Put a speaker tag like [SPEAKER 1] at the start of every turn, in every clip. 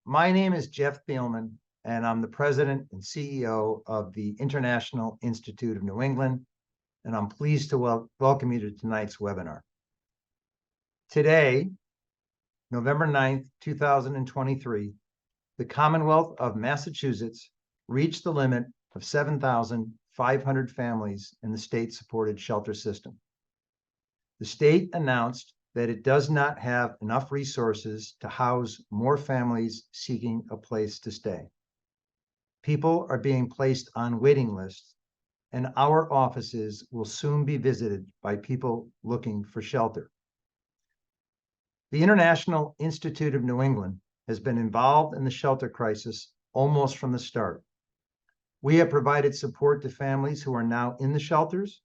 [SPEAKER 1] My name is Jeff Thielman, and I'm the president and CEO of the International Institute of New England, and I'm pleased to welcome you to tonight's webinar. Today, November 9th, 2023, the Commonwealth of Massachusetts reached the limit of 7,500 families in the state-supported shelter system. The state announced that it does not have enough resources to house more families seeking a place to stay. People are being placed on waiting lists, and our offices will soon be visited by people looking for shelter. The International Institute of New England has been involved in the shelter crisis almost from the start. We have provided support to families who are now in the shelters.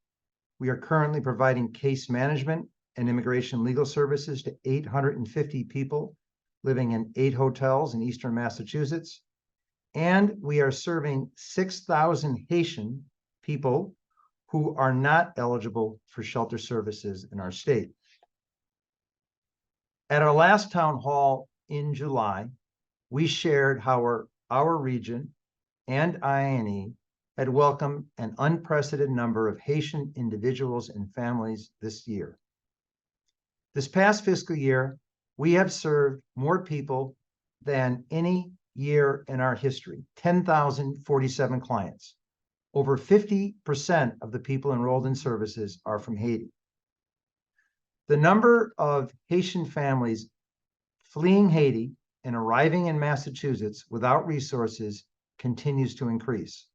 [SPEAKER 1] We are currently providing case management and immigration legal services to 850 people living in 8 hotels in Eastern Massachusetts. And we are serving 6,000 Haitian people who are not eligible for shelter services in our state. At our last town hall in July, we shared how our region and IINE had welcomed an unprecedented number of Haitian individuals and families this year. This past fiscal year, we have served more people than any year in our history, 10,047 clients. Over 50% of the people enrolled in services are from Haiti. The number of Haitian families fleeing Haiti and arriving in Massachusetts without resources continues to increase.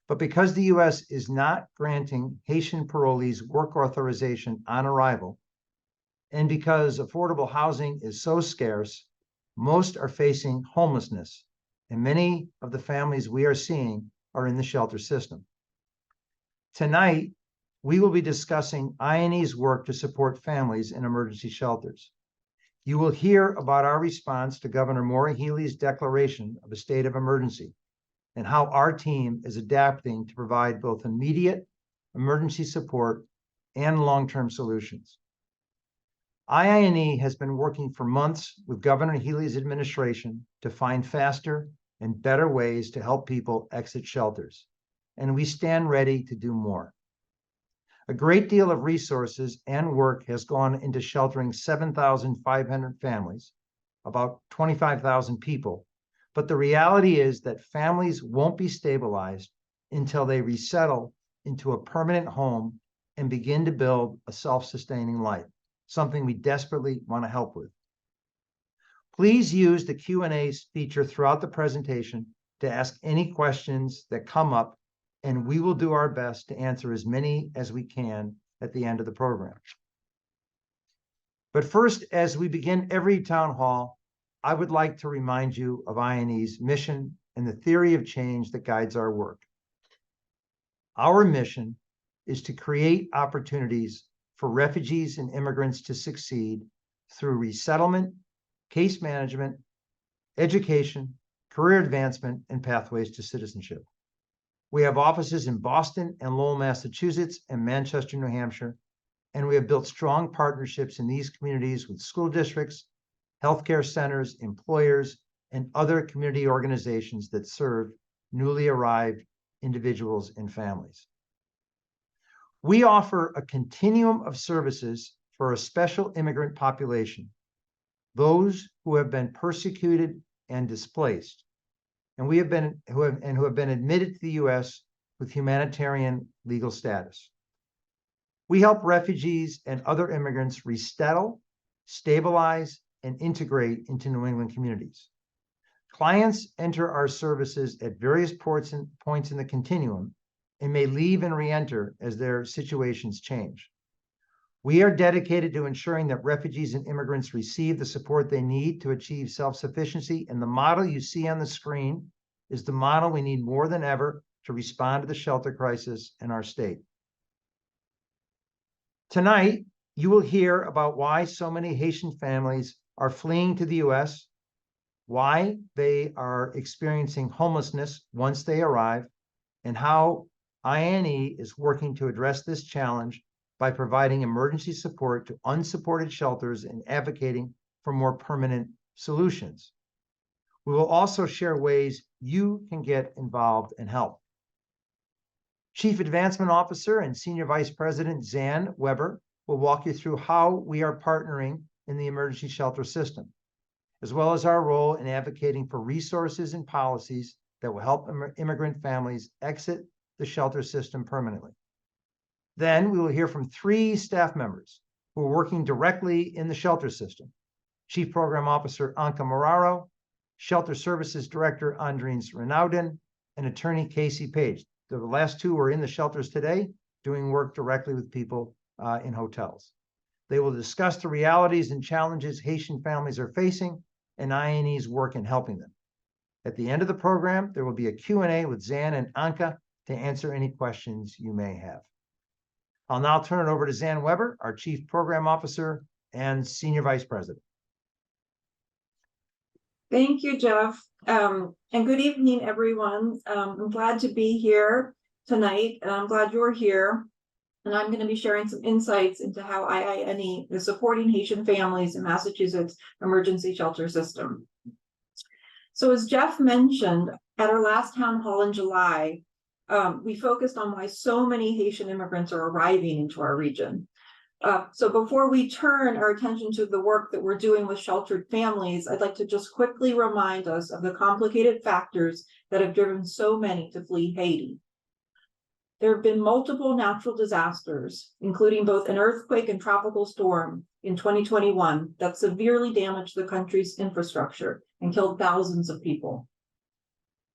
[SPEAKER 1] But because the U.S. is not granting Haitian parolees work authorization on arrival, and because affordable housing is so scarce, most are facing homelessness, and many of the families we are seeing are in the shelter system. Tonight, we will be discussing IINE's work to support families in emergency shelters. You will hear about our response to Governor Maura Healey's declaration of a state of emergency and how our team is adapting to provide both immediate emergency support and long-term solutions. IINE has been working for months with Governor Healey's administration to find faster and better ways to help people exit shelters, and we stand ready to do more. A great deal of resources and work has gone into sheltering 7,500 families, about 25,000 people, but the reality is that families won't be stabilized until they resettle into a permanent home and begin to build a self-sustaining life, something we desperately want to help with. Please use the Q&A feature throughout the presentation to ask any questions that come up, and we will do our best to answer as many as we can at the end of the program. But first, as we begin every town hall, I would like to remind you of IINE's mission and the theory of change that guides our work. Our mission is to create opportunities for refugees and immigrants to succeed through resettlement, case management, education, career advancement, and pathways to citizenship. We have offices in Boston and Lowell, Massachusetts, and Manchester, New Hampshire, and we have built strong partnerships in these communities with school districts, healthcare centers, employers, and other community organizations that serve newly arrived individuals and families. We offer a continuum of services for a special immigrant population, those who have been persecuted and displaced, and who have been admitted to the U.S. with humanitarian legal status. We help refugees and other immigrants resettle, stabilize, and integrate into New England communities. Clients enter our services at various points in the continuum and may leave and re-enter as their situations change. We are dedicated to ensuring that refugees and immigrants receive the support they need to achieve self-sufficiency, and the model you see on the screen is the model we need more than ever to respond to the shelter crisis in our state. Tonight, you will hear about why so many Haitian families are fleeing to the U.S., why they are experiencing homelessness once they arrive, and how IINE is working to address this challenge by providing emergency support to unsupported shelters and advocating for more permanent solutions. We will also share ways you can get involved and help. Chief Advancement Officer and Senior Vice President Zan Weber will walk you through how we are partnering in the emergency shelter system, as well as our role in advocating for resources and policies that will help immigrant families exit the shelter system permanently. Then we will hear from 3 staff members who are working directly in the shelter system: Chief Program Officer Anca Moraru, Shelter Services Director Andrins Renaudin, and Attorney Casey Paige. The last 2 are in the shelters today, doing work directly with people in hotels. They will discuss the realities and challenges Haitian families are facing and IINE's work in helping them. At the end of the program, there will be a Q&A with Zan and Anca to answer any questions you may have. I'll now turn it over to Zan Weber, our Chief Program Officer and Senior Vice President.
[SPEAKER 2] Thank you, Jeff. And good evening, everyone. I'm glad to be here tonight, and I'm glad you're here. And I'm going to be sharing some insights into how IINE is supporting Haitian families in Massachusetts emergency shelter system. So as Jeff mentioned, at our last town hall in July, we focused on why so many Haitian immigrants are arriving into our region. So before we turn our attention to the work that we're doing with sheltered families, I'd like to just quickly remind us of the complicated factors that have driven so many to flee Haiti. There have been multiple natural disasters, including both an earthquake and tropical storm in 2021 that severely damaged the country's infrastructure and killed thousands of people.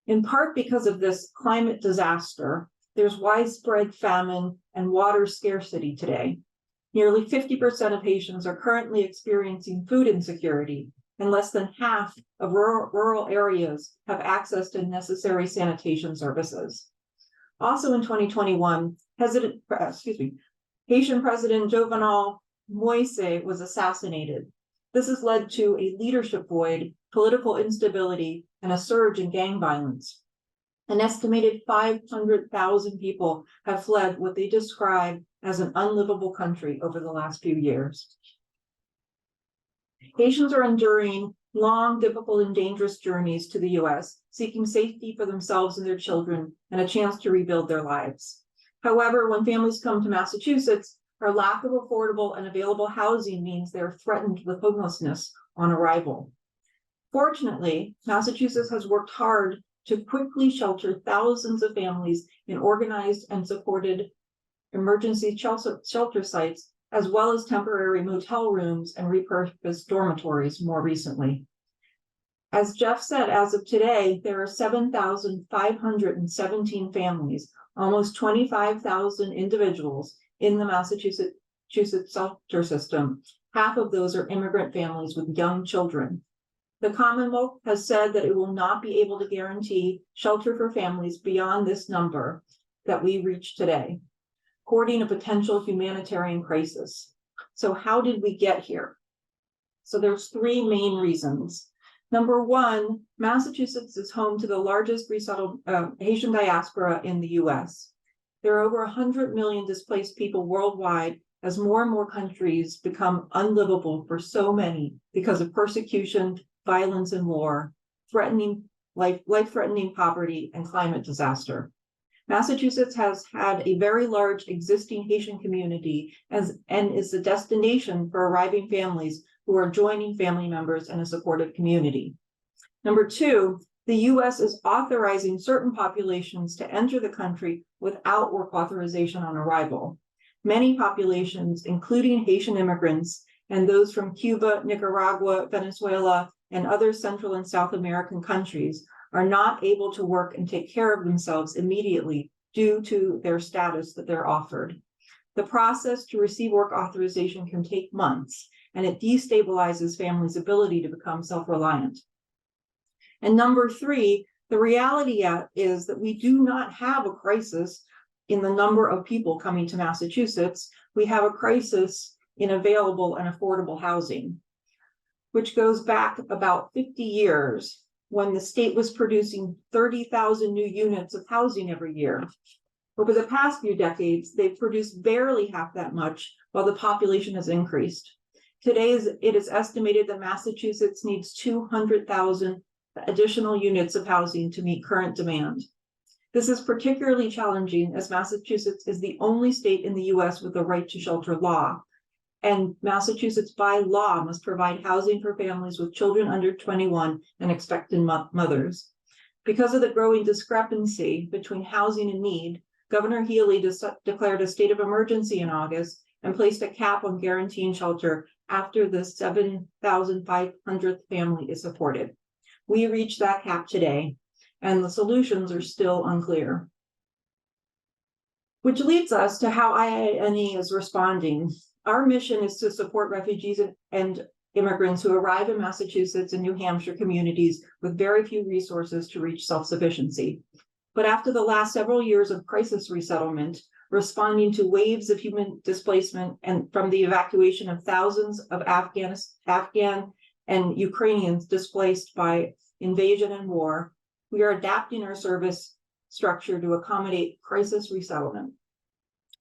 [SPEAKER 2] In part because of this climate disaster, there's widespread famine and water scarcity today. Nearly 50% of Haitians are currently experiencing food insecurity, and less than half of rural areas have access to necessary sanitation services. Also in 2021, Haitian President Jovenel Moise was assassinated. This has led to a leadership void, political instability, and a surge in gang violence. An estimated 500,000 people have fled what they describe as an unlivable country over the last few years. Haitians are enduring long, difficult, and dangerous journeys to the U.S., seeking safety for themselves and their children and a chance to rebuild their lives. However, when families come to Massachusetts, our lack of affordable and available housing means they're threatened with homelessness on arrival. Fortunately, Massachusetts has worked hard to quickly shelter thousands of families in organized and supported emergency shelter sites, as well as temporary motel rooms and repurposed dormitories more recently. As Jeff said, as of today, there are 7,517 families, almost 25,000 individuals in the Massachusetts shelter system. Half of those are immigrant families with young children. The Commonwealth has said that it will not be able to guarantee shelter for families beyond this number that we reach today, courting a potential humanitarian crisis. So how did we get here? So there's 3 main reasons. Number 1, Massachusetts is home to the largest resettled Haitian diaspora in the US. There are over 100 million displaced people worldwide as more and more countries become unlivable for so many because of persecution, violence, and war, life-threatening poverty, and climate disaster. Massachusetts has had a very large existing Haitian community and is a destination for arriving families who are joining family members in a supportive community. Number 2, the U.S. is authorizing certain populations to enter the country without work authorization on arrival. Many populations, including Haitian immigrants and those from Cuba, Nicaragua, Venezuela, and other Central and South American countries, are not able to work and take care of themselves immediately due to their status that they're offered. The process to receive work authorization can take months, and it destabilizes families' ability to become self-reliant. And number 3, the reality is that we do not have a crisis in the number of people coming to Massachusetts. We have a crisis in available and affordable housing, which goes back about 50 years when the state was producing 30,000 new units of housing every year. Over the past few decades, they've produced barely half that much while the population has increased. Today, it is estimated that Massachusetts needs 200,000 additional units of housing to meet current demand. This is particularly challenging as Massachusetts is the only state in the US with a right to shelter law. And Massachusetts by law must provide housing for families with children under 21 and expectant mothers. Because of the growing discrepancy between housing and need, Governor Healy declared a state of emergency in August and placed a cap on guaranteeing shelter after the 7,500th family is supported. We reached that cap today, and the solutions are still unclear. Which leads us to how IINE is responding. Our mission is to support refugees and immigrants who arrive in Massachusetts and New Hampshire communities with very few resources to reach self-sufficiency. But after the last several years of crisis resettlement, responding to waves of human displacement and from the evacuation of thousands of Afghan and Ukrainians displaced by invasion and war, we are adapting our service structure to accommodate crisis resettlement.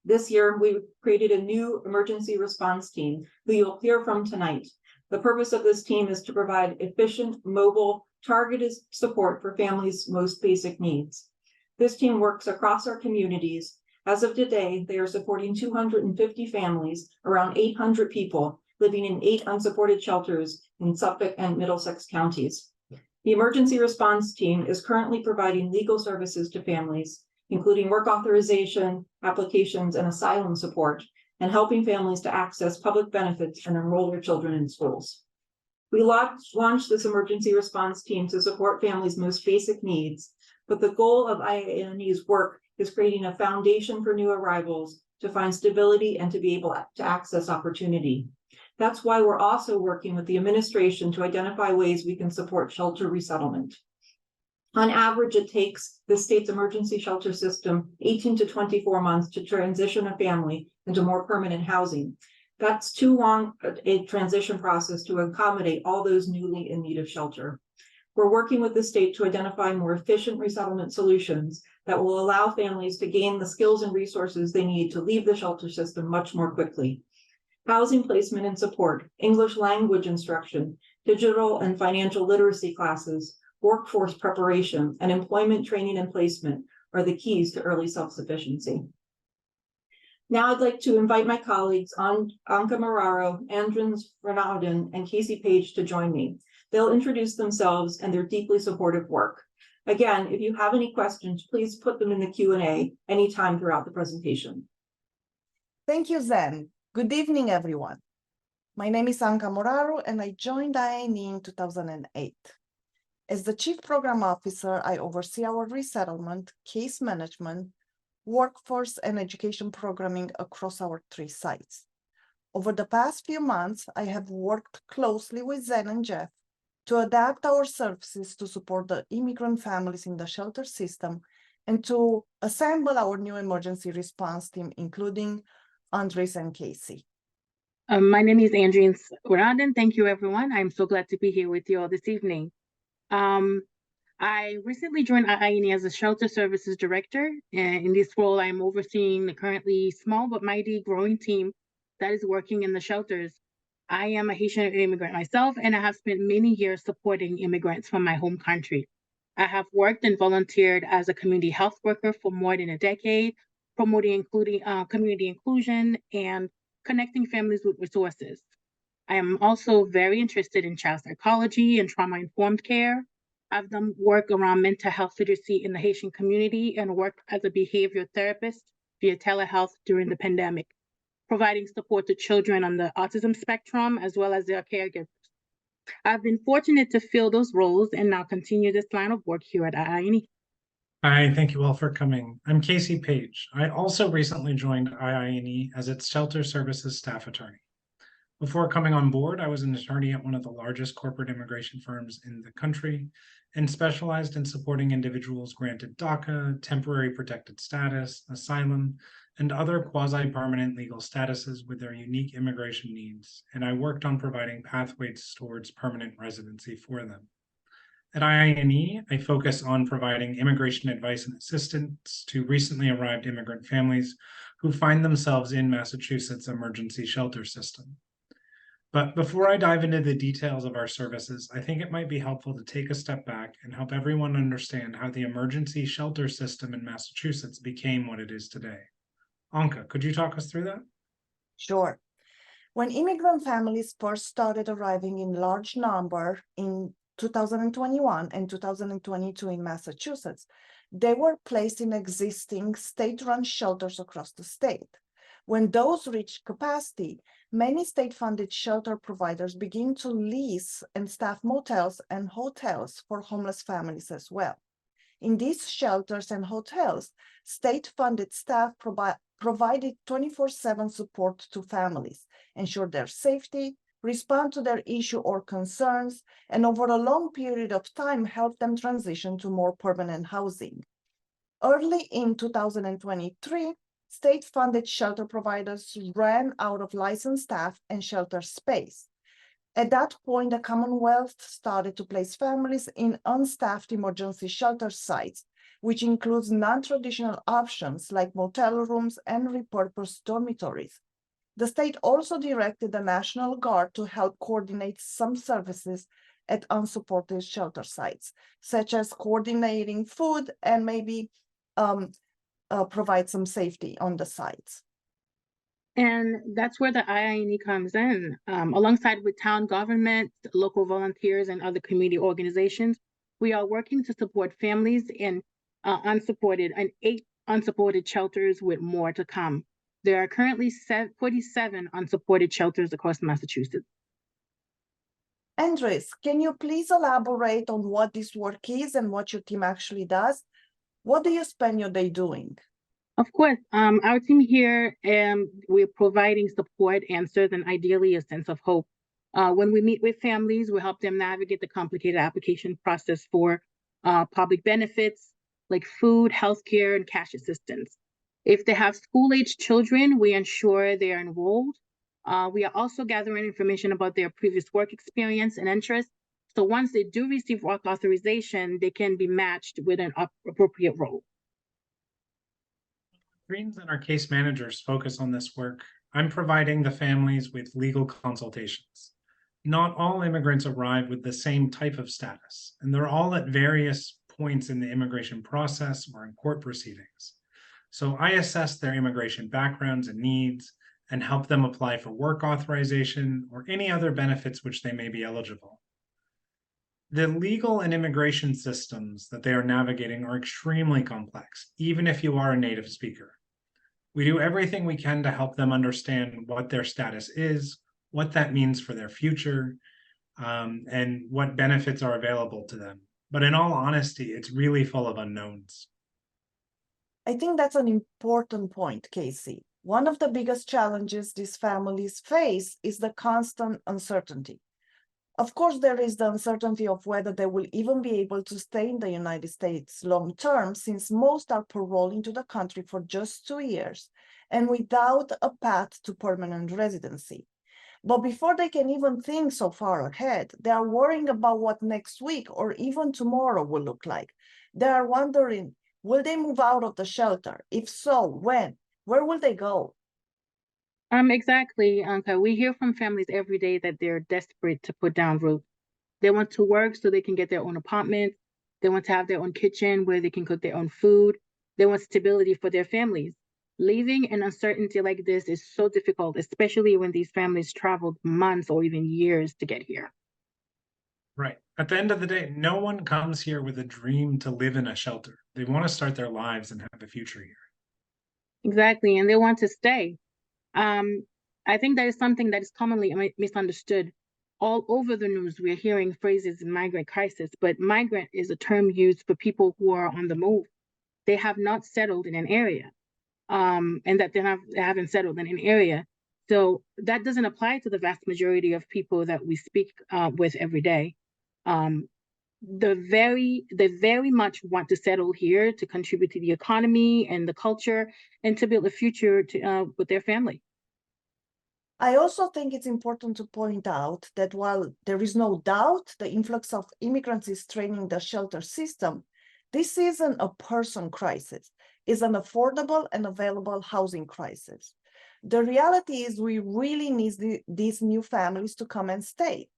[SPEAKER 2] This year, we created a new emergency response team who you'll hear from tonight. The purpose of this team is to provide efficient, mobile, targeted support for families' most basic needs. This team works across our communities. As of today, they are supporting 250 families, around 800 people, living in 8 unsupported shelters in Suffolk and Middlesex counties. The emergency response team is currently providing legal services to families, including work authorization, applications, and asylum support, and helping families to access public benefits and enroll their children in schools. We launched this emergency response team to support families' most basic needs, but the goal of IINE's work is creating a foundation for new arrivals to find stability and to be able to access opportunity. That's why we're also working with the administration to identify ways we can support shelter resettlement. On average, it takes the state's emergency shelter system 18 to 24 months to transition a family into more permanent housing. That's too long a transition process to accommodate all those newly in need of shelter. We're working with the state to identify more efficient resettlement solutions that will allow families to gain the skills and resources they need to leave the shelter system much more quickly. Housing placement and support, English language instruction, digital and financial literacy classes, workforce preparation, and employment training and placement are the keys to early self-sufficiency. Now I'd like to invite my colleagues Anca Moraru, Andrins Renaudin, and Casey Paige to join me. They'll introduce themselves and their deeply supportive work. Again, if you have any questions, please put them in the Q&A anytime throughout the presentation.
[SPEAKER 3] Thank you, Zen. Good evening, everyone. My name is Anca Moraru, and I joined IINE in 2008. As the Chief Program Officer, I oversee our resettlement, case management, workforce, and education programming across our 3 sites. Over the past few months, I have worked closely with Zen and Jeff to adapt our services to support the immigrant families in the shelter system and to assemble our new emergency response team, including Andres and Casey.
[SPEAKER 4] My name is Andrins Renaudin. Thank you, everyone. I'm so glad to be here with you all this evening. I recently joined IINE as a Shelter Services Director, and in this role, I'm overseeing the currently small but mighty growing team that is working in the shelters. I am a Haitian immigrant myself, and I have spent many years supporting immigrants from my home country. I have worked and volunteered as a community health worker for more than a decade, promoting community inclusion and connecting families with resources. I am also very interested in child psychology and trauma-informed care. I've done work around mental health literacy in the Haitian community and worked as a behavioral therapist via telehealth during the pandemic, providing support to children on the autism spectrum as well as their caregivers. I've been fortunate to fill those roles and now continue this line of work here at IINE.
[SPEAKER 5] Hi, thank you all for coming. I'm Casey Paige. I also recently joined IINE as its Shelter Services staff attorney. Before coming on board, I was an attorney at one of the largest corporate immigration firms in the country and specialized in supporting individuals granted DACA, temporary protected status, asylum, and other quasi-permanent legal statuses with their unique immigration needs, and I worked on providing pathways towards permanent residency for them. At IINE, I focus on providing immigration advice and assistance to recently arrived immigrant families who find themselves in Massachusetts' emergency shelter system. But before I dive into the details of our services, I think it might be helpful to take a step back and help everyone understand how the emergency shelter system in Massachusetts became what it is today. Anca, could you talk us through that?
[SPEAKER 3] Sure. When immigrant families first started arriving in large number in 2021 and 2022 in Massachusetts, they were placed in existing state-run shelters across the state. When those reached capacity, many state-funded shelter providers begin to lease and staff motels and hotels for homeless families as well. In these shelters and hotels, state-funded staff provided 24/7 support to families, ensure their safety, respond to their issue or concerns, and over a long period of time, help them transition to more permanent housing. Early in 2023, state-funded shelter providers ran out of licensed staff and shelter space. At that point, the Commonwealth started to place families in unstaffed emergency shelter sites, which includes non-traditional options like motel rooms and repurposed dormitories. The state also directed the National Guard to help coordinate some services at unsupported shelter sites, such as coordinating food and maybe provide some safety on the sites.
[SPEAKER 4] And that's where the IINE comes in, alongside with town government, local volunteers, and other community organizations. We are working to support families in 8 unsupported shelters with more to come. There are currently 47 unsupported shelters across Massachusetts.
[SPEAKER 3] Andres, can you please elaborate on what this work is and what your team actually does? What do you spend your day doing?
[SPEAKER 4] Of course, our team here, we're providing support, answers, and ideally a sense of hope. When we meet with families, we help them navigate the complicated application process for public benefits like food, healthcare, and cash assistance. If they have school-aged children, we ensure they are enrolled. We are also gathering information about their previous work experience and interests. So once they do receive work authorization, they can be matched with an appropriate role.
[SPEAKER 5] Greens and our case managers focus on this work. I'm providing the families with legal consultations. Not all immigrants arrive with the same type of status, and they're all at various points in the immigration process or in court proceedings. So I assess their immigration backgrounds and needs and help them apply for work authorization or any other benefits which they may be eligible. The legal and immigration systems that they are navigating are extremely complex, even if you are a native speaker. We do everything we can to help them understand what their status is, what that means for their future, and what benefits are available to them. But in all honesty, it's really full of unknowns.
[SPEAKER 3] I think that's an important point, Casey. One of the biggest challenges these families face is the constant uncertainty. Of course, there is the uncertainty of whether they will even be able to stay in the United States long term, since most are paroled into the country for just 2 years and without a path to permanent residency. But before they can even think so far ahead, they are worrying about what next week or even tomorrow will look like. They are wondering, will they move out of the shelter? If so, when? Where will they go?
[SPEAKER 4] Exactly, Anca. We hear from families every day that they're desperate to put down roots. They want to work so they can get their own apartment. They want to have their own kitchen where they can cook their own food. They want stability for their families. Leaving an uncertainty like this is so difficult, especially when these families traveled months or even years to get here.
[SPEAKER 5] Right. At the end of the day, no one comes here with a dream to live in a shelter. They want to start their lives and have a future here.
[SPEAKER 4] Exactly, and they want to stay. I think that is something that is commonly misunderstood. All over the news, we're hearing phrases migrant crisis, but migrant is a term used for people who are on the move. They have not settled in an area, and that they haven't settled in an area. So that doesn't apply to the vast majority of people that we speak with every day. They very much want to settle here to contribute to the economy and the culture and to build a future with their family.
[SPEAKER 3] I also think it's important to point out that while there is no doubt the influx of immigrants is straining the shelter system, this isn't a person crisis. It's an affordable and available housing crisis. The reality is we really need these new families to come and stay.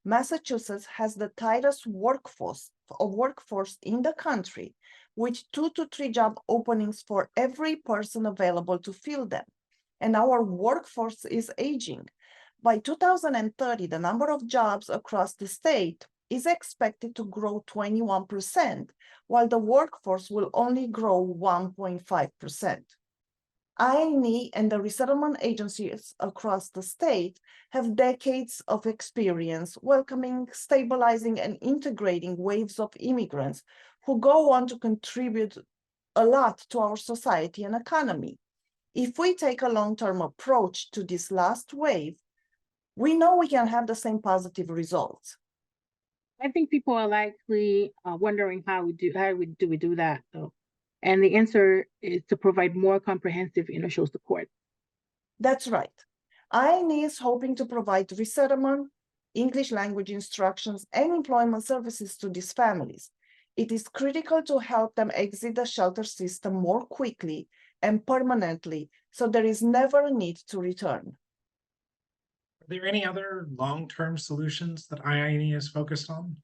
[SPEAKER 3] Massachusetts has the tightest workforce in the country, with 2 to 3 job openings for every person available to fill them. And our workforce is aging. By 2030, the number of jobs across the state is expected to grow 21%, while the workforce will only grow 1.5%. IINE and the resettlement agencies across the state have decades of experience welcoming, stabilizing, and integrating waves of immigrants who go on to contribute a lot to our society and economy. If we take a long-term approach to this last wave, we know we can have the same positive results.
[SPEAKER 4] I think people are likely wondering how we do that though. And the answer is to provide more comprehensive initial support.
[SPEAKER 3] That's right. IINE is hoping to provide resettlement, English language instructions, and employment services to these families. It is critical to help them exit the shelter system more quickly and permanently, so there is never a need to return.
[SPEAKER 5] Are there any other long-term solutions that IINE is focused on?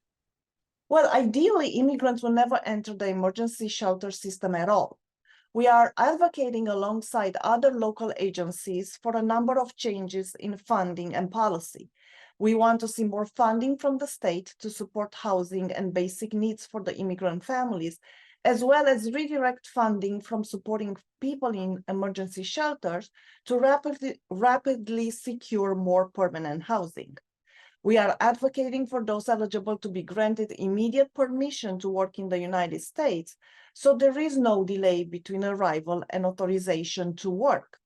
[SPEAKER 3] Well, ideally, immigrants will never enter the emergency shelter system at all. We are advocating alongside other local agencies for a number of changes in funding and policy. We want to see more funding from the state to support housing and basic needs for the immigrant families, as well as redirect funding from supporting people in emergency shelters to rapidly secure more permanent housing. We are advocating for those eligible to be granted immediate permission to work in the United States, so there is no delay between arrival and authorization to work.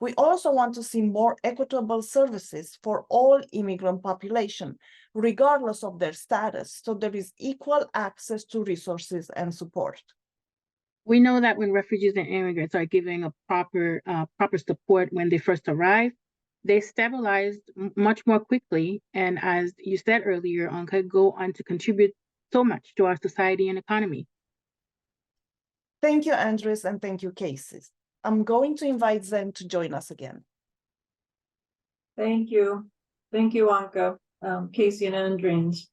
[SPEAKER 3] We also want to see more equitable services for all immigrant population, regardless of their status, so there is equal access to resources and support.
[SPEAKER 4] We know that when refugees and immigrants are given a proper support when they first arrive, they stabilize much more quickly, and as you said earlier, Anca, go on to contribute so much to our society and economy.
[SPEAKER 3] Thank you, Andres, and thank you, Casey. I'm going to invite Zen to join us again.
[SPEAKER 2] Thank you. Thank you, Anca, Casey and Andrins.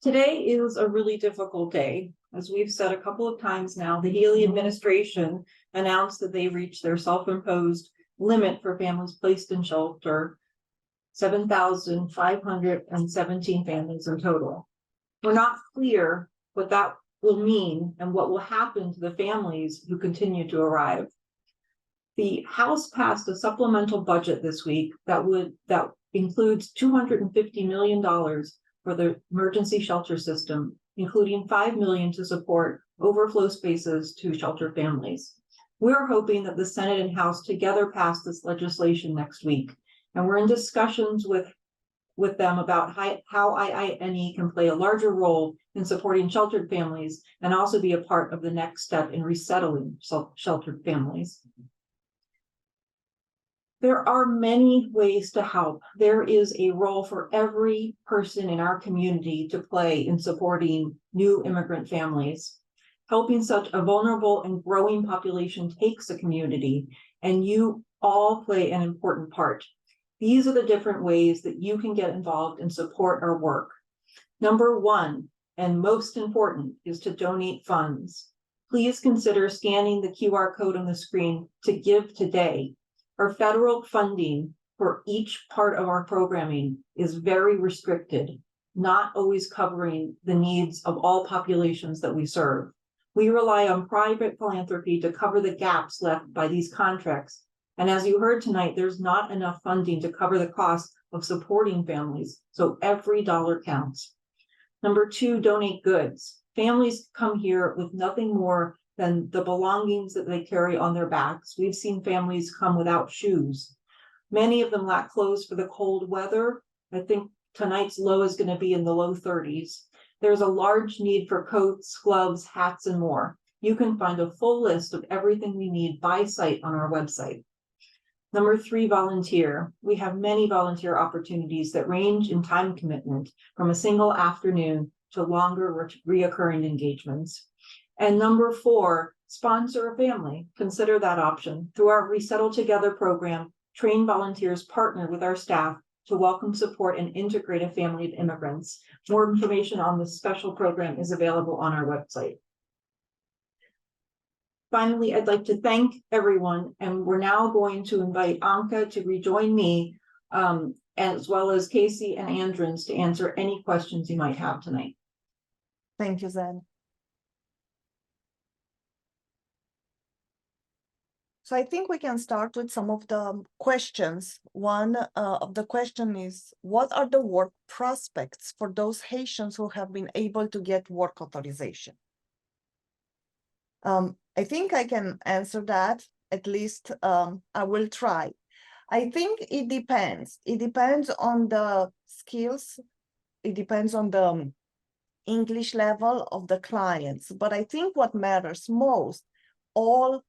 [SPEAKER 2] Today is a really difficult day. As we've said a couple of times now, the Healy administration announced that they reached their self-imposed limit for families placed in shelter, 7,517 families in total. We're not clear what that will mean and what will happen to the families who continue to arrive. The House passed a supplemental budget this week that includes $250 million for the emergency shelter system, including $5 million to support overflow spaces to shelter families. We're hoping that the Senate and House together pass this legislation next week, and we're in discussions with them about how IINE can play a larger role in supporting sheltered families and also be a part of the next step in resettling sheltered families. There are many ways to help. There is a role for every person in our community to play in supporting new immigrant families. Helping such a vulnerable and growing population takes a community, and you all play an important part. These are the different ways that you can get involved and support our work. Number one, and most important, is to donate funds. Please consider scanning the QR code on the screen to give today. Our federal funding for each part of our programming is very restricted, not always covering the needs of all populations that we serve. We rely on private philanthropy to cover the gaps left by these contracts. And as you heard tonight, there's not enough funding to cover the cost of supporting families, so every dollar counts. Number two, donate goods. Families come here with nothing more than the belongings that they carry on their backs. We've seen families come without shoes. Many of them lack clothes for the cold weather. I think tonight's low is going to be in the low 30s. There's a large need for coats, gloves, hats, and more. You can find a full list of everything we need by site on our website. Number three, volunteer. We have many volunteer opportunities that range in time commitment from a single afternoon to longer reoccurring engagements. And number four, sponsor a family, consider that option. Through our Resettle Together program, trained volunteers partner with our staff to welcome, support, and integrate a family of immigrants. More information on this special program is available on our website. Finally, I'd like to thank everyone, and we're now going to invite Anca to rejoin me, as well as Casey and Andrins to answer any questions you might have tonight.
[SPEAKER 3] Thank you, Zen. So I think we can start with some of the questions. One of the question is, what are the work prospects for those Haitians who have been able to get work authorization? I think I can answer that, at least I will try. I think it depends. It depends on the skills. It depends on the English level of the clients. But I think what matters most, all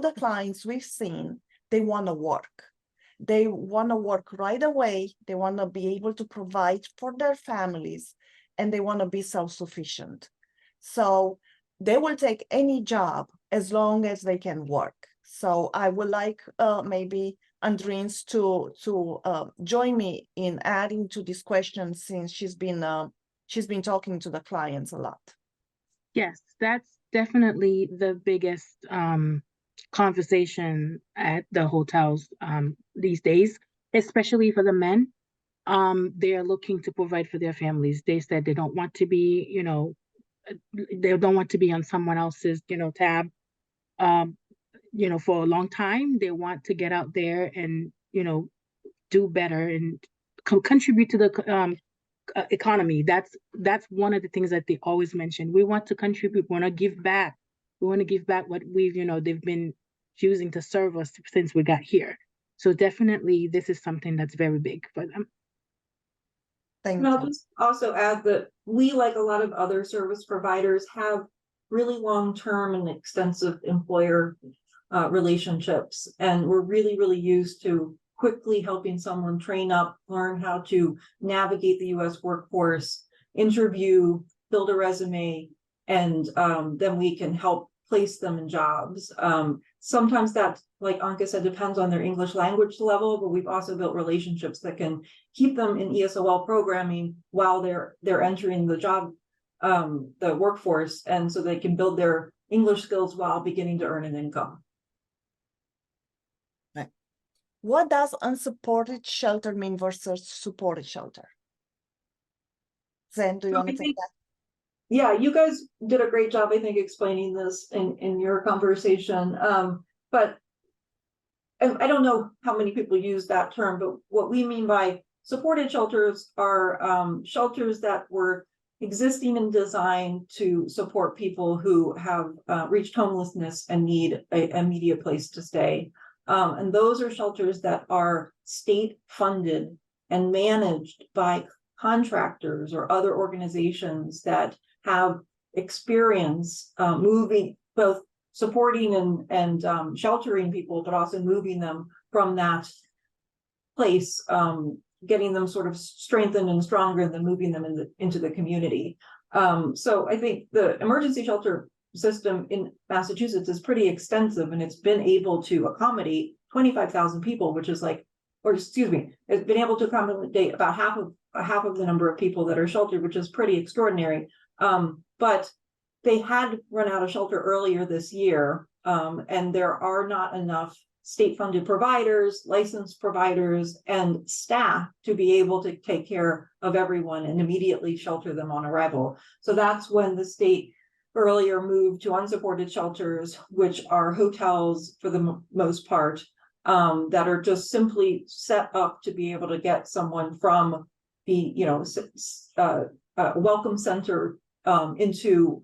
[SPEAKER 3] the clients we've seen, they want to work. They want to work right away. They want to be able to provide for their families, and they want to be self-sufficient. So they will take any job as long as they can work. So I would like maybe Andrins to join me in adding to this question, since she's been talking to the clients a lot.
[SPEAKER 4] Yes, that's definitely the biggest conversation at the hotels these days, especially for the men. They're looking to provide for their families. They said they don't want to be, they don't want to be on someone else's, tab, for a long time. They want to get out there and, do better and contribute to the economy. That's one of the things that they always mention. We want to contribute. We want to give back. We want to give back what they've been using to serve us since we got here. So definitely, this is something that's very big for them.
[SPEAKER 3] Thank
[SPEAKER 2] and I'll
[SPEAKER 3] you.
[SPEAKER 2] just also add that we, like a lot of other service providers, have really long-term and extensive employer relationships. And we're really, really used to quickly helping someone train up, learn how to navigate the U.S. workforce, interview, build a resume, and then we can help place them in jobs. Sometimes that, like Anca said, depends on their English language level, but we've also built relationships that can keep them in ESOL programming while they're entering the job, the workforce, and so they can build their English skills while beginning to earn an income.
[SPEAKER 3] What does unsupported shelter mean versus supported shelter? Zen, do you want to take that?
[SPEAKER 2] Yeah, you guys did a great job, I think, explaining this in your conversation. But I don't know how many people use that term, but what we mean by supported shelters are shelters that were existing and designed to support people who have reached homelessness and need an immediate place to stay. And those are shelters that are state funded and managed by contractors or other organizations that have experience moving, both supporting and sheltering people, but also moving them from that place, getting them sort of strengthened and stronger, and then moving them into the community. So I think the emergency shelter system in Massachusetts is pretty extensive, and it's been able to accommodate 25,000 people, which is it's been able to accommodate about half of the number of people that are sheltered, which is pretty extraordinary. But they had run out of shelter earlier this year, and there are not enough state-funded providers, licensed providers, and staff to be able to take care of everyone and immediately shelter them on arrival. So that's when the state earlier moved to unsupported shelters, which are hotels for the most part, that are just simply set up to be able to get someone from the welcome center into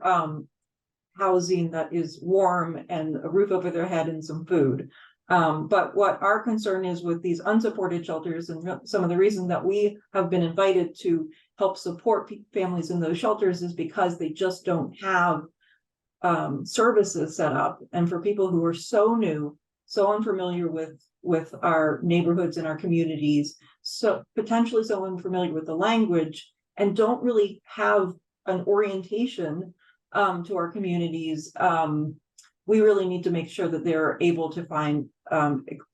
[SPEAKER 2] housing that is warm and a roof over their head and some food. But what our concern is with these unsupported shelters, and some of the reason that we have been invited to help support families in those shelters, is because they just don't have services set up. And for people who are so new, so unfamiliar with our neighborhoods and our communities, so potentially so unfamiliar with the language, and don't really have an orientation to our communities, we really need to make sure that they're able to find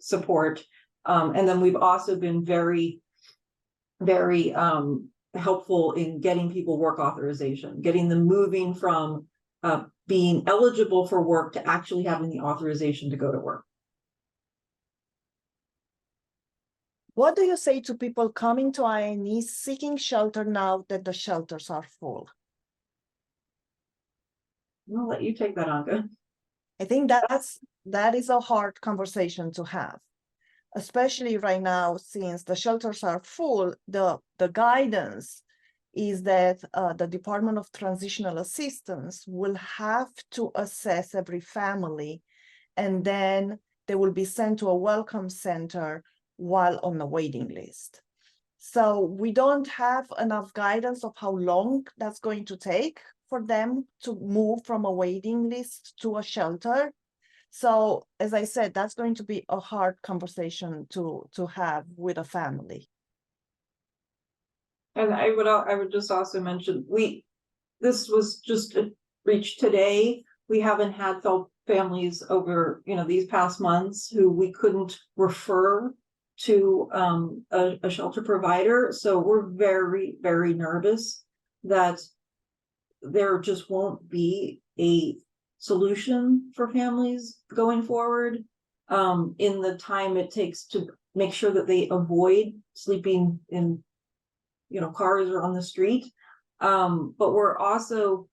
[SPEAKER 2] support. And then we've also been very, very helpful in getting people work authorization, getting them moving from being eligible for work to actually having the authorization to go to work.
[SPEAKER 3] What do you say to people coming to IINE seeking shelter now that the shelters are full?
[SPEAKER 2] I'll let you take that, Anca.
[SPEAKER 3] I think that is a hard conversation to have, especially right now, since the shelters are full. The guidance is that the Department of Transitional Assistance will have to assess every family, and then they will be sent to a welcome center while on the waiting list. So we don't have enough guidance of how long that's going to take for them to move from a waiting list to a shelter. So as I said, that's going to be a hard conversation to have with a family.
[SPEAKER 2] And I would just also mention, this was just reached today. We haven't had families over, these past months who we couldn't refer to a shelter provider. So we're very, very nervous that there just won't be a solution for families going forward in the time it takes to make sure that they avoid sleeping in cars or on the street. But we're also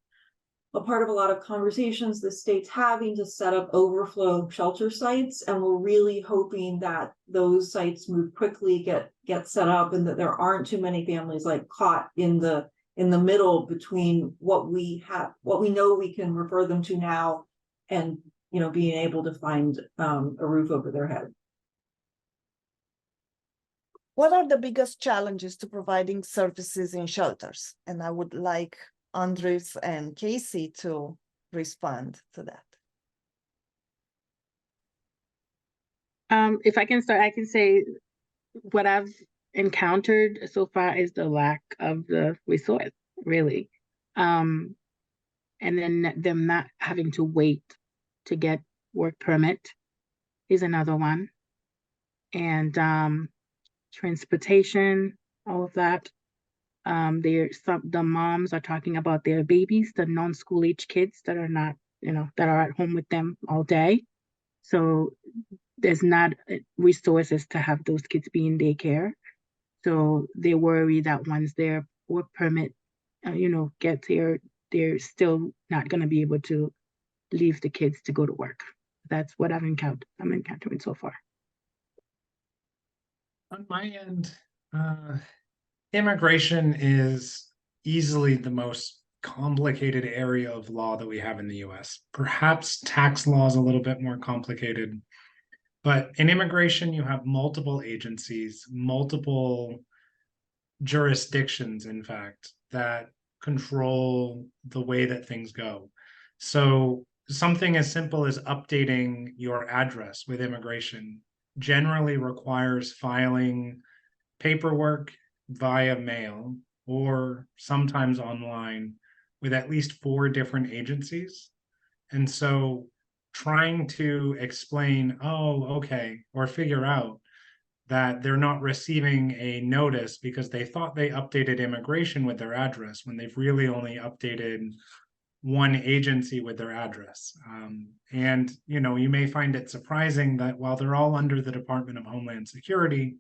[SPEAKER 2] a part of a lot of conversations the state's having to set up overflow shelter sites, and we're really hoping that those sites move quickly, get set up, and that there aren't too many families like caught in the middle between what we know we can refer them to now and being able to find a roof over their head.
[SPEAKER 3] What are the biggest challenges to providing services in shelters? And I would like Andres and Casey to respond to that.
[SPEAKER 4] If I can start, I can say what I've encountered so far is the lack of the resource, really. And then them not having to wait to get work permit is another one. And transportation, all of that. The moms are talking about their babies, the non-school age kids that are not, that are at home with them all day. So there's not resources to have those kids be in daycare. So they worry that once their work permit, gets here, they're still not going to be able to leave the kids to go to work. That's what I'm encountering so far.
[SPEAKER 5] On my end, immigration is easily the most complicated area of law that we have in the US. Perhaps tax law is a little bit more complicated, but in immigration, you have multiple agencies, multiple jurisdictions, in fact, that control the way that things go. So something as simple as updating your address with immigration generally requires filing paperwork via mail or sometimes online with at least 4 different agencies. And so trying to explain, or figure out that they're not receiving a notice because they thought they updated immigration with their address when they've really only updated one agency with their address. And, you may find it surprising that while they're all under the Department of Homeland Security,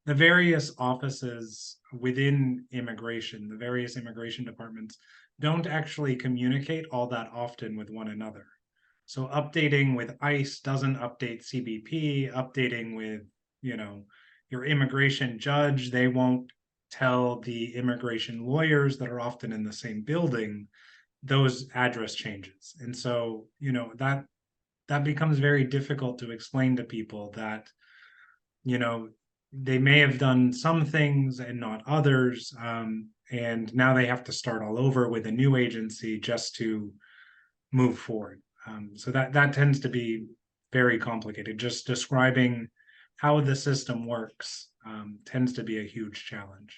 [SPEAKER 5] the various offices within immigration, the various immigration departments, don't actually communicate all that often with one another. So updating with ICE doesn't update CBP, updating with, your immigration judge, they won't tell the immigration lawyers that are often in the same building those address changes. And so, that becomes very difficult to explain to people that, they may have done some things and not others. And now they have to start all over with a new agency just to move forward. So that tends to be very complicated. Just describing how the system works tends to be a huge challenge.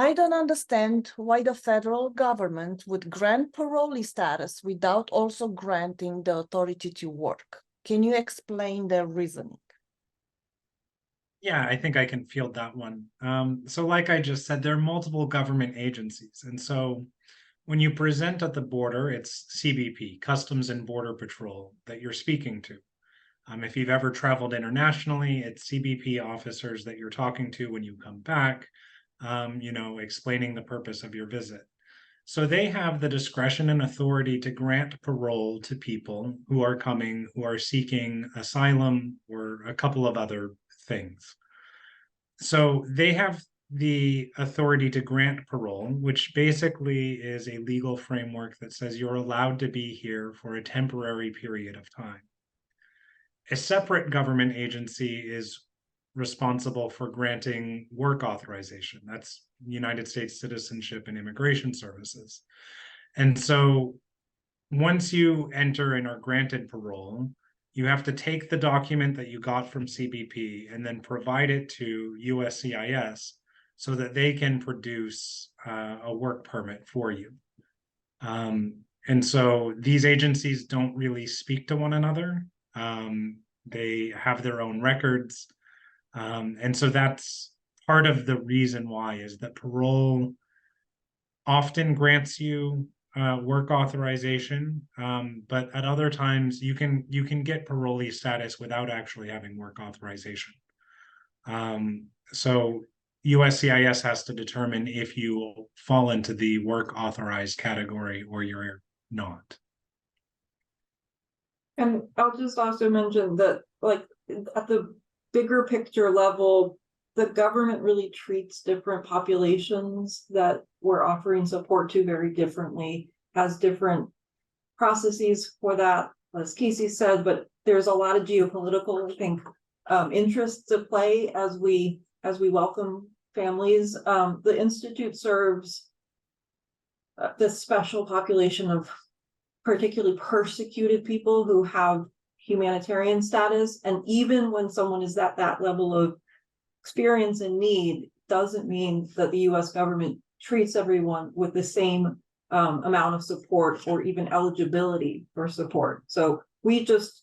[SPEAKER 3] I don't understand why the federal government would grant parolee status without also granting the authority to work. Can you explain their reasoning?
[SPEAKER 5] Yeah, I think I can field that one. So like I just said, there are multiple government agencies. And so when you present at the border, it's CBP, Customs and Border Patrol, that you're speaking to. If you've ever traveled internationally, it's CBP officers that you're talking to when you come back, explaining the purpose of your visit. So they have the discretion and authority to grant parole to people who are coming, who are seeking asylum or a couple of other things. So they have the authority to grant parole, which basically is a legal framework that says you're allowed to be here for a temporary period of time. A separate government agency is responsible for granting work authorization. That's United States Citizenship and Immigration Services. And so once you enter and are granted parole, you have to take the document that you got from CBP and then provide it to USCIS so that they can produce a work permit for you. And so these agencies don't really speak to one another. They have their own records. And so that's part of the reason why is that parole often grants you work authorization, but at other times you can get parolee status without actually having work authorization. So USCIS has to determine if you fall into the work authorized category or you're not.
[SPEAKER 2] And I'll just also mention that, like, at the bigger picture level, the government really treats different populations that we're offering support to very differently, has different processes for that, as Casey said, but there's a lot of geopolitical, I think, interests at play as we welcome families. The Institute serves this special population of particularly persecuted people who have humanitarian status. And even when someone is at that level of experience and need, doesn't mean that the US government treats everyone with the same amount of support or even eligibility for support. So we just,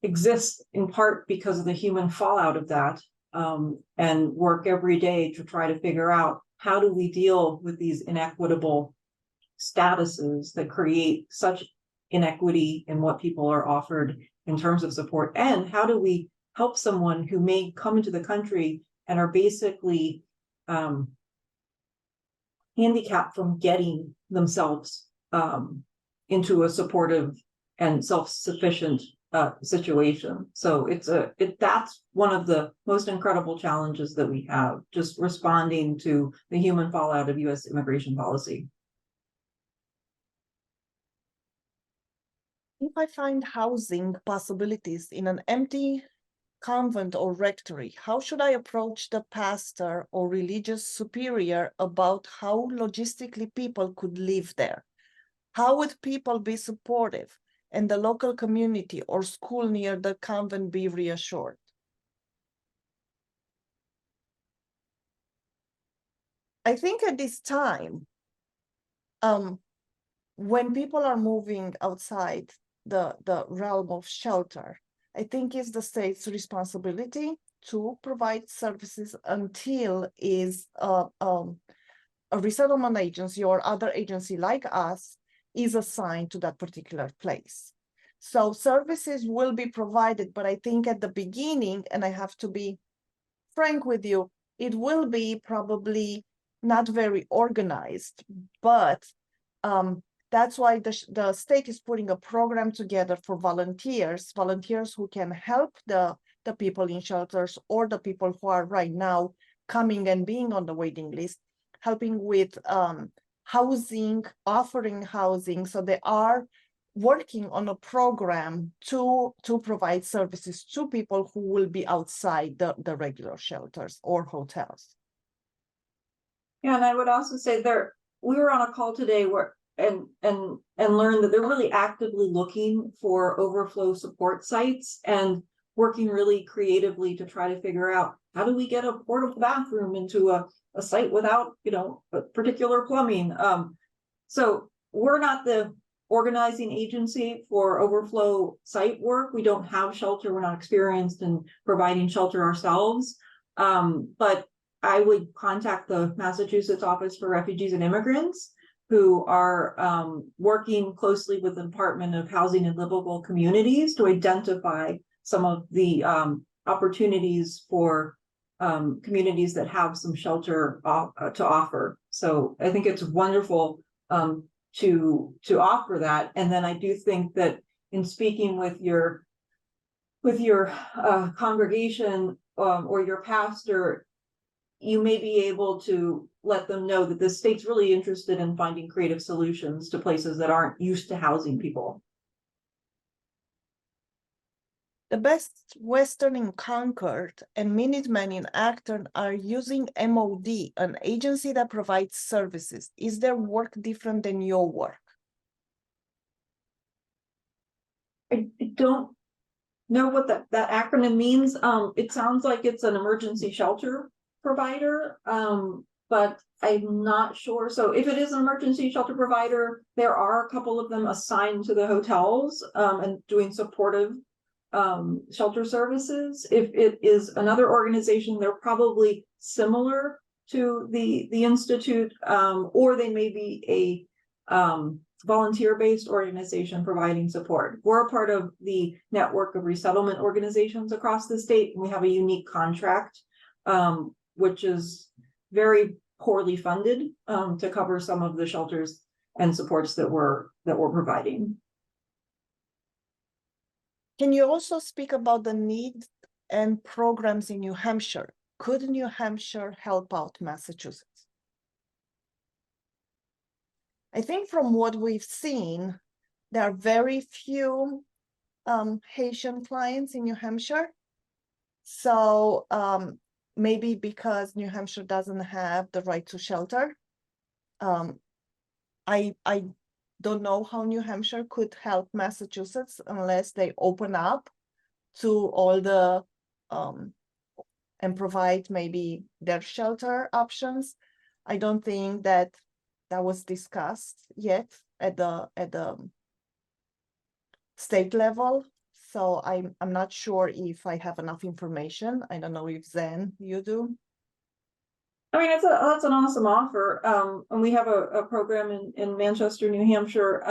[SPEAKER 2] exist in part because of the human fallout of that, and work every day to try to figure out how do we deal with these inequitable statuses that create such inequity in what people are offered in terms of support, and how do we help someone who may come into the country and are basically handicapped from getting themselves into a supportive and self-sufficient situation. So that's one of the most incredible challenges that we have, just responding to the human fallout of US immigration policy.
[SPEAKER 3] If I find housing possibilities in an empty convent or rectory, how should I approach the pastor or religious superior about how logistically people could live there? How would people be supportive and the local community or school near the convent be reassured? I think at this time, when people are moving outside the realm of shelter, I think it's the state's responsibility to provide services until is a resettlement agency or other agency like us is assigned to that particular place. So services will be provided, but I think at the beginning, and I have to be frank with you, it will be probably not very organized, but that's why the state is putting a program together for volunteers who can help the people in shelters or the people who are right now coming and being on the waiting list, helping with housing, offering housing. So they are working on a program to provide services to people who will be outside the regular shelters or hotels.
[SPEAKER 2] Yeah, and I would also say we were on a call today where and learned that they're really actively looking for overflow support sites and working really creatively to try to figure out how do we get a portable bathroom into a site without, a particular plumbing? So we're not the organizing agency for overflow site work. We don't have shelter. We're not experienced in providing shelter ourselves. But I would contact the Massachusetts Office for Refugees and Immigrants, who are working closely with the Department of Housing and Livable Communities to identify some of the opportunities for communities that have some shelter to offer. So I think it's wonderful to offer that. And then I do think that in speaking with your congregation or your pastor, you may be able to let them know that the state's really interested in finding creative solutions to places that aren't used to housing people.
[SPEAKER 3] The Best Western in Concord and Minutemen in Acton are using MOD, an agency that provides services. Is their work different than your work?
[SPEAKER 2] I don't know what that acronym means. It sounds like it's an emergency shelter provider, but I'm not sure. So if it is an emergency shelter provider, there are a couple of them assigned to the hotels and doing supportive shelter services. If it is another organization, they're probably similar to the institute, or they may be a volunteer-based organization providing support. We're a part of the network of resettlement organizations across the state, and we have a unique contract, which is very poorly funded to cover some of the shelters and supports that we're providing.
[SPEAKER 3] Can you also speak about the needs and programs in New Hampshire? Could New Hampshire help out Massachusetts? I think from what we've seen, there are very few Haitian clients in New Hampshire. So maybe because New Hampshire doesn't have the right to shelter. I don't know how New Hampshire could help Massachusetts unless they open up to all the and provide maybe their shelter options. I don't think that was discussed yet at the state level. So I'm not sure if I have enough information. I don't know if Zen, you do.
[SPEAKER 2] I mean, that's an awesome offer. And we have a program in Manchester, New Hampshire.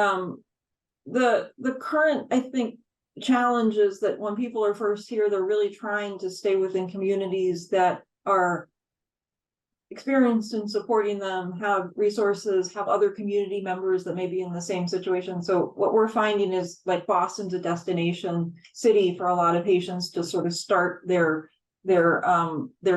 [SPEAKER 2] The current, I think, challenge is that when people are first here, they're really trying to stay within communities that are experienced in supporting them, have resources, have other community members that may be in the same situation. So what we're finding is, like, Boston's a destination city for a lot of Haitians to sort of start their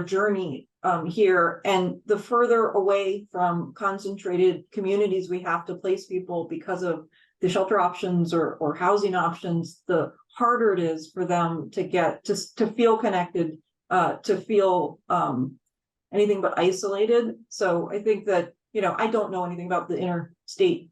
[SPEAKER 2] journey here. And the further away from concentrated communities we have to place people because of the shelter options or housing options, the harder it is for them to get to feel connected, to feel anything but isolated. So I think that, I don't know anything about the interstate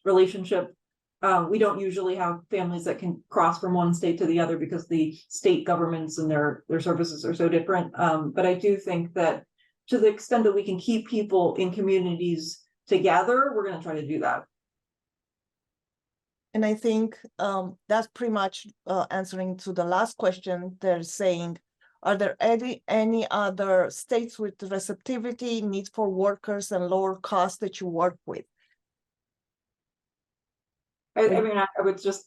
[SPEAKER 2] relationship. We don't usually have families that can cross from one state to the other because the state governments and their services are so different. But I do think that to the extent that we can keep people in communities together, we're going to try to do that.
[SPEAKER 3] And I think that's pretty much answering to the last question. They're saying, are there any other states with receptivity, need for workers, and lower costs that you work with?
[SPEAKER 2] I mean, I would just,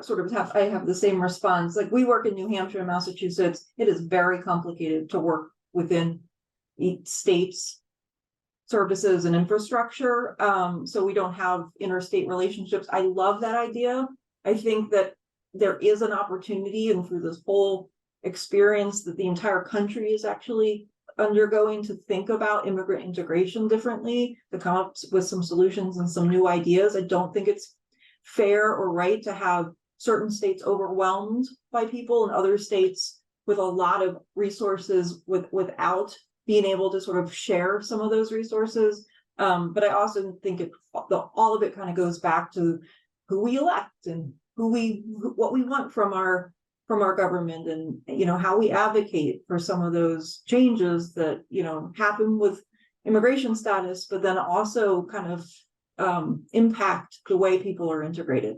[SPEAKER 2] sort of I have the same response. Like, we work in New Hampshire and Massachusetts. It is very complicated to work within each state's services and infrastructure. So we don't have interstate relationships. I love that idea. I think that there is an opportunity, and through this whole experience that the entire country is actually undergoing, to think about immigrant integration differently, to come up with some solutions and some new ideas. I don't think it's fair or right to have certain states overwhelmed by people and other states with a lot of resources without being able to sort of share some of those resources. But I also think all of it kind of goes back to who we elect and what we want from our from our government, and, you know, how we advocate for some of those changes that, you know, happen with immigration status, but then also kind of impact the way people are integrated.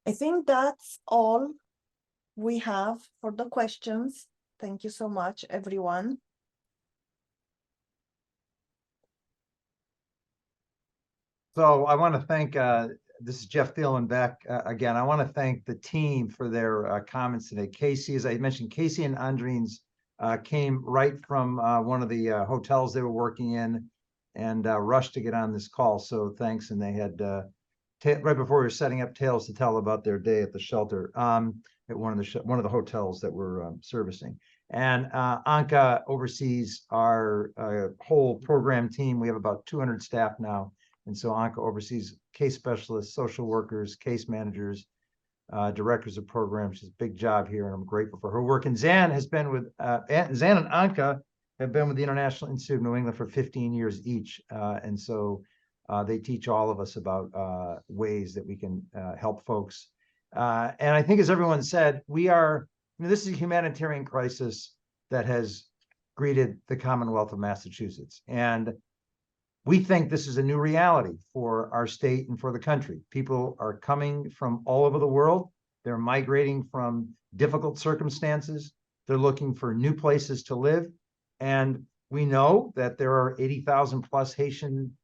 [SPEAKER 3] I think that's all we have for the questions. Thank you so much, everyone.
[SPEAKER 1] So I want to thank, this is Jeff Thielman back again. I want to thank the team for their comments today. Casey, as I mentioned, Casey and Andrins came right from one of the hotels they were working in and rushed to get on this call. So thanks. And they had, right before we were setting up, tales to tell about their day at the shelter at one of the hotels that we're servicing. And Anca oversees our whole program team. We have about 200 staff now. And so Anca oversees case specialists, social workers, case managers, directors of programs. She's a big job here, and I'm grateful for her work. And Zan has been with, Zan and Anca have been with the International Institute of New England for 15 years each. And so they teach all of us about ways that we can help folks. And I think, as everyone said, we are, you know, this is a humanitarian crisis that has greeted the Commonwealth of Massachusetts. And we think this is a new reality for our state and for the country. People are coming from all over the world. They're migrating from difficult circumstances. They're looking for new places to live. And we know that there are 80,000 plus Haitian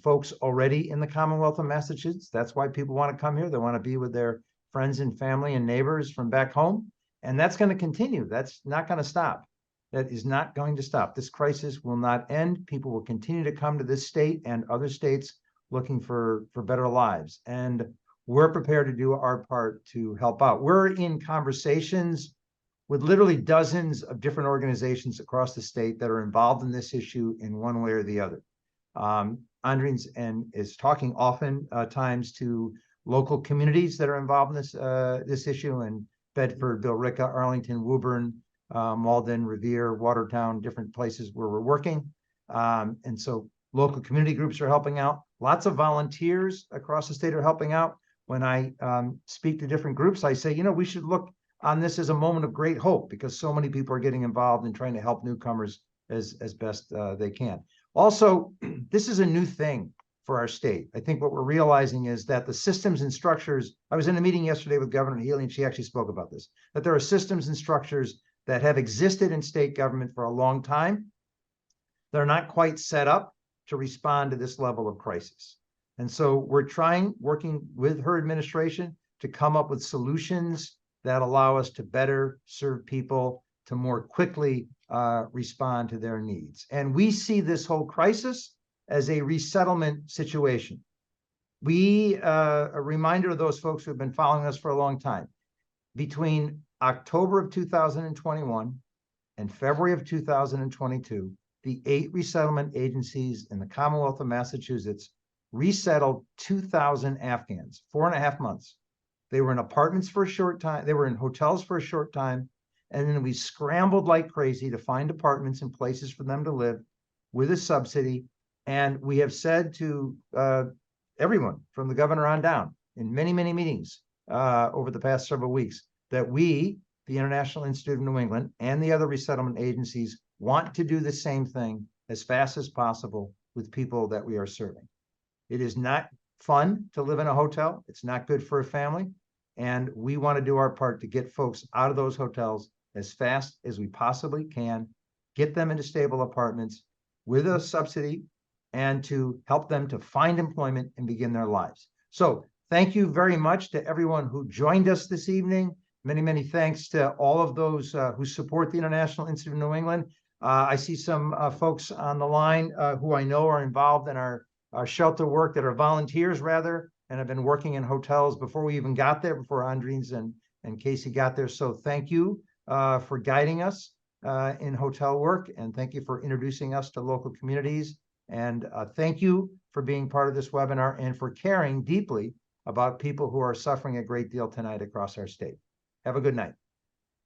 [SPEAKER 1] folks already in the Commonwealth of Massachusetts. That's why people want to come here. They want to be with their friends and family and neighbors from back home. And that's going to continue. That's not going to stop. That is not going to stop. This crisis will not end. People will continue to come to this state and other states looking for better lives. And we're prepared to do our part to help out. We're in conversations with literally dozens of different organizations across the state that are involved in this issue in one way or the other. Andrins is talking often times to local communities that are involved in this issue in Bedford, Billerica, Arlington, Woburn, Malden, Revere, Watertown, different places where we're working. And so local community groups are helping out. Lots of volunteers across the state are helping out. When I speak to different groups, I say, you know, we should look on this as a moment of great hope, because so many people are getting involved in trying to help newcomers as best they can. Also, this is a new thing for our state. I think what we're realizing is that the systems and structures, I was in a meeting yesterday with Governor Healy, and she actually spoke about this, that there are systems and structures that have existed in state government for a long time. They're not quite set up to respond to this level of crisis. And so we're working with her administration to come up with solutions that allow us to better serve people, to more quickly respond to their needs. And we see this whole crisis as a resettlement situation. A reminder of those folks who have been following us for a long time, between October of 2021 and February of 2022, the 8 resettlement agencies in the Commonwealth of Massachusetts resettled 2,000 Afghans, 4.5 months. They were in apartments for a short time. They were in hotels for a short time. And then we scrambled like crazy to find apartments and places for them to live with a subsidy. And we have said to everyone from the governor on down in many, many meetings over the past several weeks, that we, the International Institute of New England, and the other resettlement agencies want to do the same thing as fast as possible with people that we are serving. It is not fun to live in a hotel. It's not good for a family. And we want to do our part to get folks out of those hotels as fast as we possibly can, get them into stable apartments with a subsidy, and to help them to find employment and begin their lives. So thank you very much to everyone who joined us this evening. Many, many thanks to all of those who support the International Institute of New England. I see some folks on the line who I know are involved in our shelter work, that are volunteers rather, and have been working in hotels before we even got there, before Andrins and Casey got there. So thank you for guiding us in hotel work, and thank you for introducing us to local communities. And thank you for being part of this webinar and for caring deeply about people who are suffering a great deal tonight across our state. Have a good night.